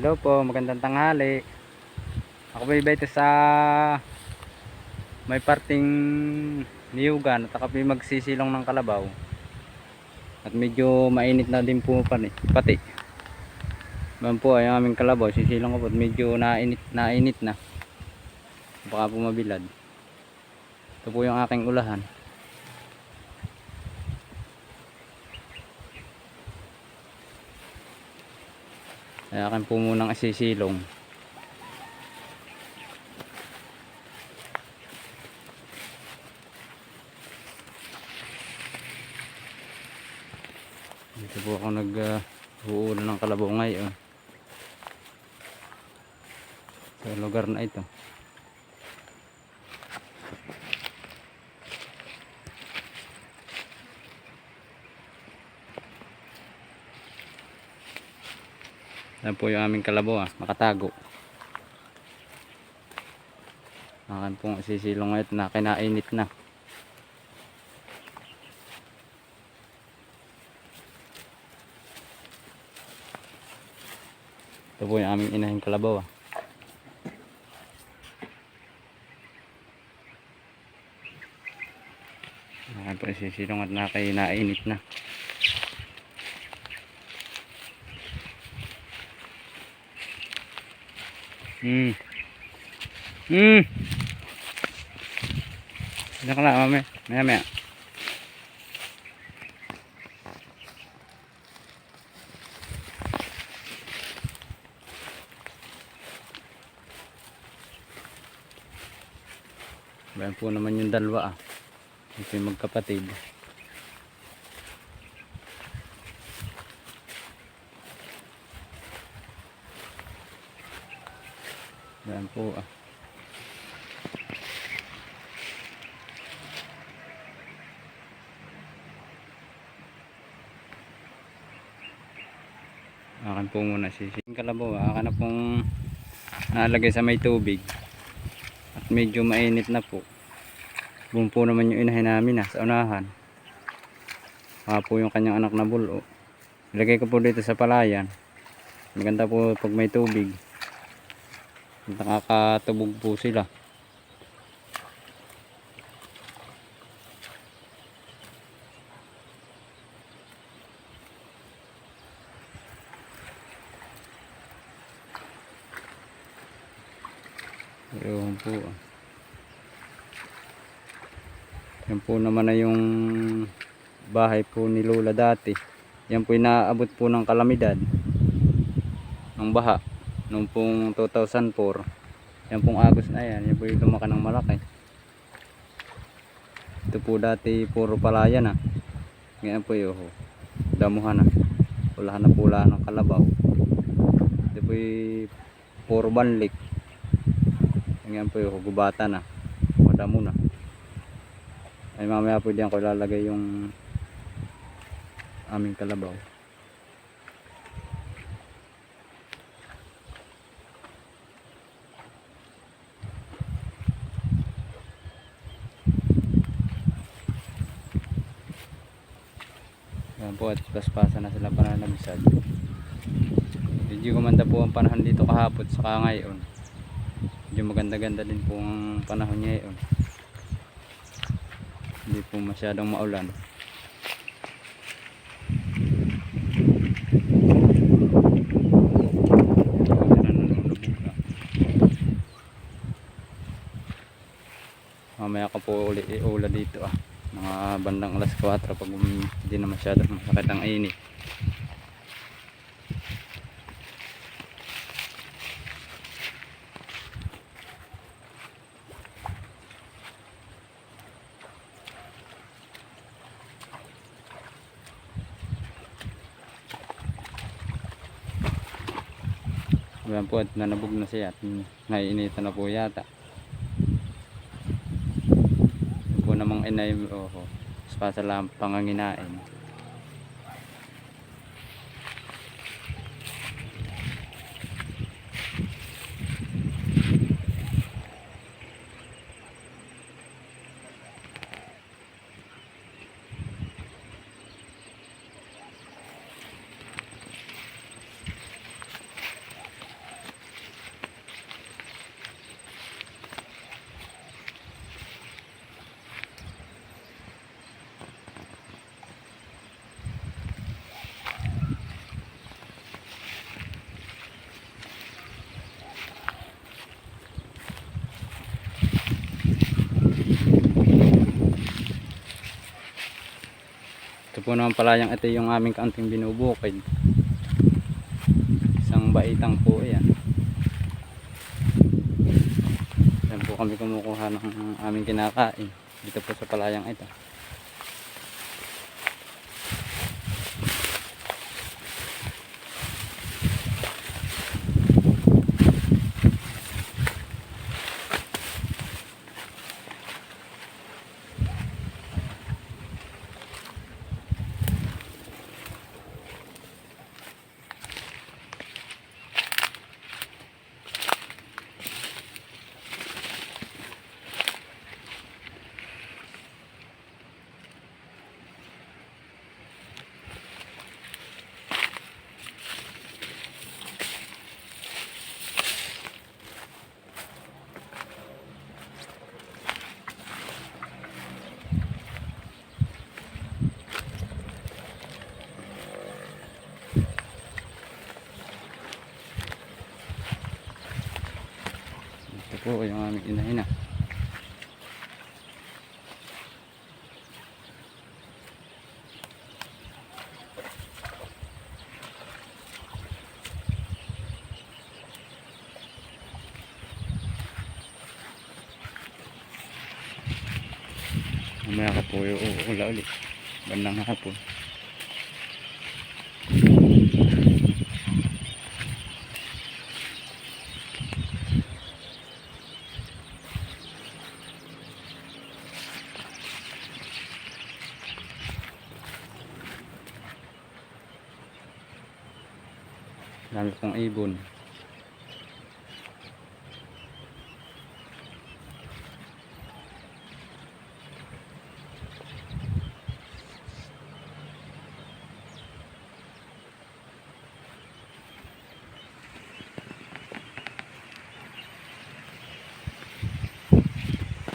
Hello po, magandang tanghali. Ako po ito sa may parting niyugan at ako po magsisilong ng kalabaw. At medyo mainit na din po pati. Yan po ay aming kalabaw, sisilong ko po. Medyo nainit na. Baka po mabilad. Ito po yung aking ulahan. Kaya akin po munang isisilong. Dito po ako uulan ng kalabaw ngayon sa lugar na ito. Yan po yung aming kalabaw, nakatago. Akan pong sisilong ngayon na kinainit na. Ito po yung aming inahing kalabaw. Akan po sisilong at nakinainit na. Diyan ka lang, maya. Bayan po naman yung dalawa ito yung magkapatid. Bayan po akan po muna sisiling kalabaw. Akan na pong nalagay sa may tubig at medyo mainit na po. Buong po naman yung inahin namin sa unahan. Po yung kanyang anak na bulo. Ilagay ko po dito sa palayan. Maganda po pag may tubig. Nakakatubog po sila. Ayun po. Yan po naman na yung bahay po ni Lola dati. Yan po inaabot po ng kalamidad ng baha noong pong 2004. Yan pong agos na yan. Yan po yung lumaki ng malaki. Ito po dati puro palayan Ngayon po yung damuhan Ulahan na pula ng kalabaw. Ito po yung puro banlik. Ngayon po yung gubatan madamo na. Ay mamaya po diyan ko ilalagay yung aming kalabaw. Yan po at paspasan na sila pananabisad. Medyo gumanda po ang panahon dito kahapon saka ngayon. Medyo maganda-ganda din po ang panahon ngayon. Hindi po masyadong maulan. Mamaya ko po iula dito mga bandang alas 4 pag hindi na masyadong masakit ang init. Ayan po at nanabog na siya at naiinitan na po yata. Ito po namang inay pasa lang panganginain. Ito po naman pala yung ito yung aming kaunting binubukid. Isang baitang po yan. Yan po kami kumukuha ng aming kinakain. Dito po sa palayang ito. Ito po yung aming inahina. Mamaya ka po yung uula ulit. Bandang hapon. Dami pong ibon.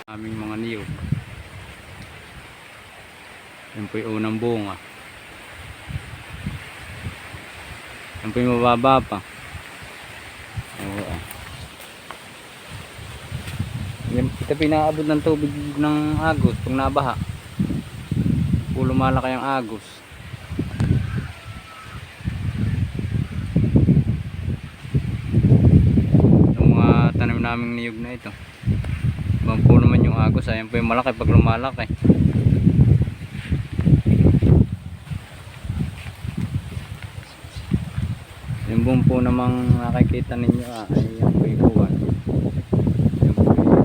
Aming mga niyog. Yan po yung unang bunga. Yan po yung mababa pa. Oo. Ito pinaabot ng tubig ng agos pag nabaha. Po lumalaki ang agos. Yung mga tanim naming niyog na ito. Ibang po naman yung agos. Ayan po yung malaki pag lumalaki. Yung buong po namang nakikita ninyo ay yan po yung uwan. Yan po yung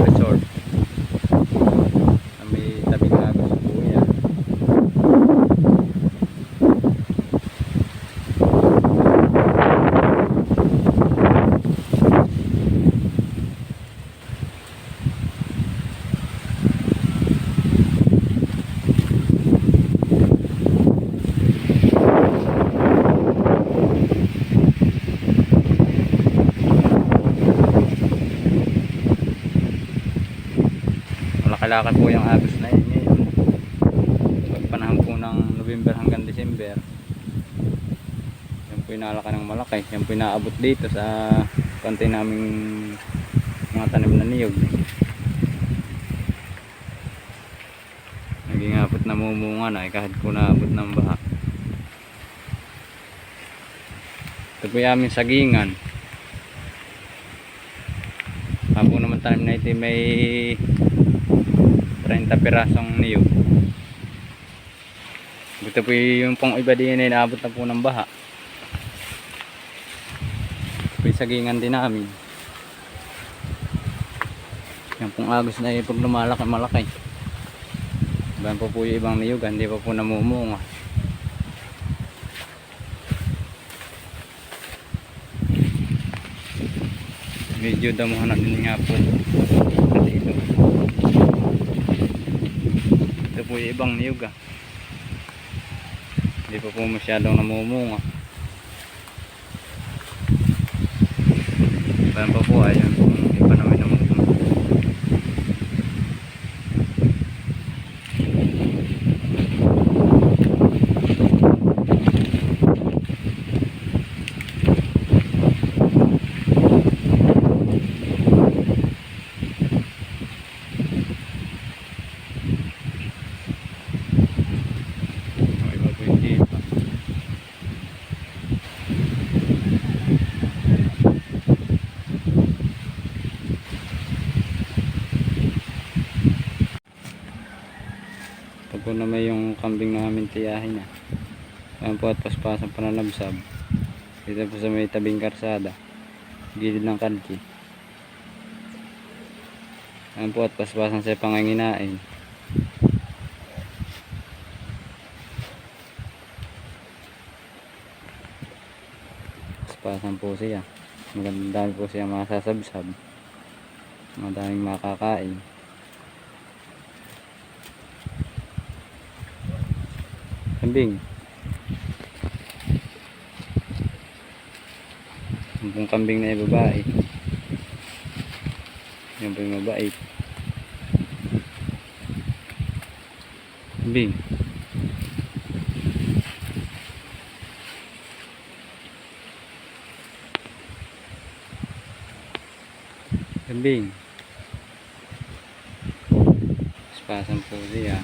resort. Na may tabing agos po yan. Malaki po yung agos na yun ngayon. Pagpanahon po ng November hanggang December. Yan po yung nalaki ng malaki. Yan po yung naabot dito sa kantay naming mga tanim na niyog. Naging abot na mumunga na kahit po naabot ng baha. Ito po yung aming sagingan. Ako naman tanim na ito may 30 pirasong niyog. Ito po yung pong iba din ay naabot na po ng baha. Ito po yung sagingan din namin. Yung pong agos na pag lumalaki malaki. Iban po po yung ibang niyog, hindi pa po namumunga. Medyo damuhan na din nga po. Ito po yung ibang niyog hindi pa po masyadong namumunga. Iban pa po ayun po iba naman namumunga. po na may yung kambing namin tiyahin niya. Ayan po at paspasan pa na labsab. Dito po sa may tabing karsada. Gilid ng kanki. Ayan po at paspasan sa panganginain. Paspasan po siya. Magandang po siya masasabsab. Madaming makakain. Kambing. Yung pong kambing na babae. Yung pong mabait. Kambing. Kambing. Paspasan po siya.